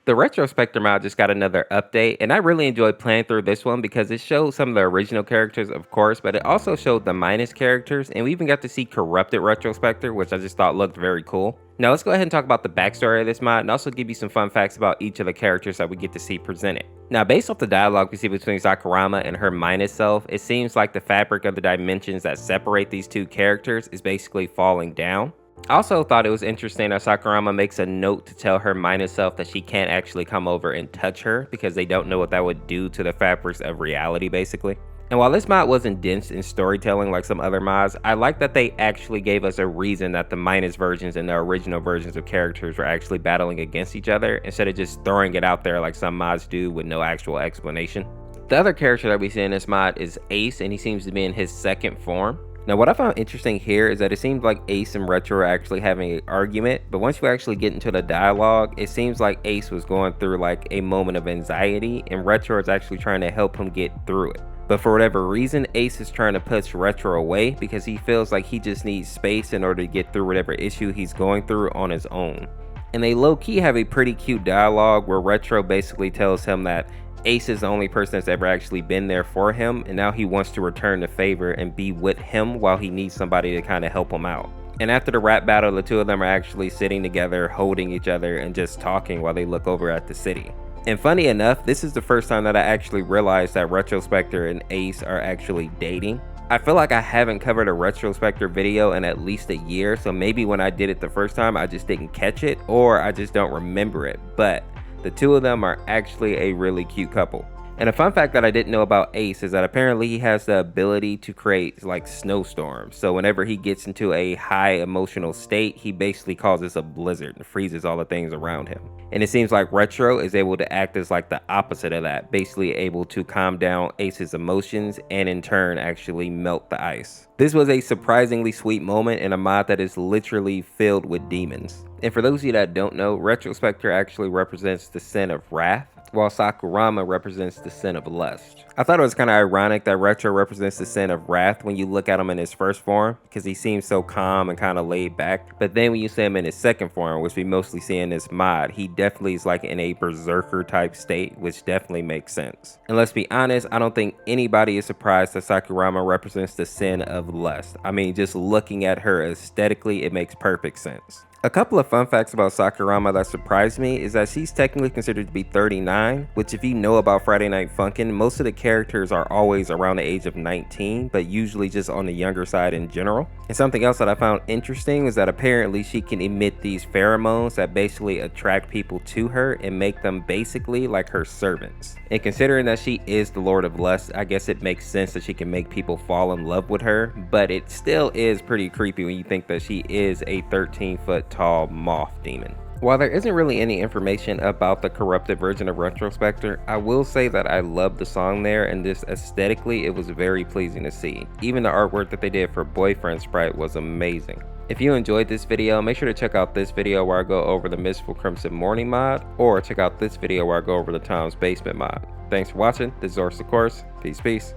The RetroSpecter mod just got another update, and I really enjoyed playing through this one because it showed some of the original characters, of course, but it also showed the minus characters, and we even got to see corrupted RetroSpecter, which I just thought looked very cool. Now let's go ahead and talk about the backstory of this mod, and also give you some fun facts about each of the characters that we get to see presented. Now, based off the dialogue we see between Sakurama and her minus self, it seems like the fabric of the dimensions that separate these two characters is basically falling down. I also thought it was interesting that Sakurama makes a note to tell her minus self that she can't actually come over and touch her because they don't know what that would do to the fabrics of reality, basically. And while this mod wasn't dense in storytelling like some other mods, I like that they actually gave us a reason that the minus versions and the original versions of characters were actually battling against each other instead of just throwing it out there like some mods do with no actual explanation. The other character that we see in this mod is Ace, and he seems to be in his second form. Now what I found interesting here is that it seems like Ace and Retro are actually having an argument, but once you actually get into the dialogue, it seems like Ace was going through like a moment of anxiety and Retro is actually trying to help him get through it. But for whatever reason, Ace is trying to push Retro away because he feels like he just needs space in order to get through whatever issue he's going through on his own. And they low-key have a pretty cute dialogue where Retro basically tells him that Ace is the only person that's ever actually been there for him, and now he wants to return the favor and be with him while he needs somebody to kind of help him out. And after the rap battle, the two of them are actually sitting together, holding each other, and just talking while they look over at the city. And funny enough, this is the first time that I actually realized that RetroSpecter and Ace are actually dating. I feel like I haven't covered a RetroSpecter video in at least a year, so maybe when I did it the first time, I just didn't catch it, or I just don't remember it, but the two of them are actually a really cute couple. And a fun fact that I didn't know about Ace is that apparently he has the ability to create like snowstorms. So whenever he gets into a high emotional state, he basically causes a blizzard and freezes all the things around him. And it seems like Retro is able to act as like the opposite of that, basically able to calm down Ace's emotions and in turn actually melt the ice. This was a surprisingly sweet moment in a mod that is literally filled with demons. And for those of you that don't know, RetroSpecter actually represents the sin of wrath, while Sakurama represents the sin of lust. I thought it was kind of ironic that Retro represents the sin of wrath when you look at him in his first form, because he seems so calm and kind of laid back. But then when you see him in his second form, which we mostly see in this mod, he definitely is like in a berserker type state, which definitely makes sense. And let's be honest, I don't think anybody is surprised that Sakurama represents the sin of lust. I mean, just looking at her aesthetically, it makes perfect sense. A couple of fun facts about Sakurama that surprised me is that she's technically considered to be 39, which if you know about Friday Night Funkin', most of the characters are always around the age of 19, but usually just on the younger side in general. And something else that I found interesting is that apparently she can emit these pheromones that basically attract people to her and make them basically like her servants. And considering that she is the Lord of Lust, I guess it makes sense that she can make people fall in love with her, but it still is pretty creepy when you think that she is a 13-foot tall moth demon. While there isn't really any information about the corrupted version of RetroSpecter, I will say that I love the song there, and just aesthetically it was very pleasing to see. Even the artwork that they did for Boyfriend Sprite was amazing. If you enjoyed this video, make sure to check out this video where I go over the Mystical Crimson Morning mod, or check out this video where I go over the Tom's Basement mod. Thanks for watching. This is Orseofkorse. Peace.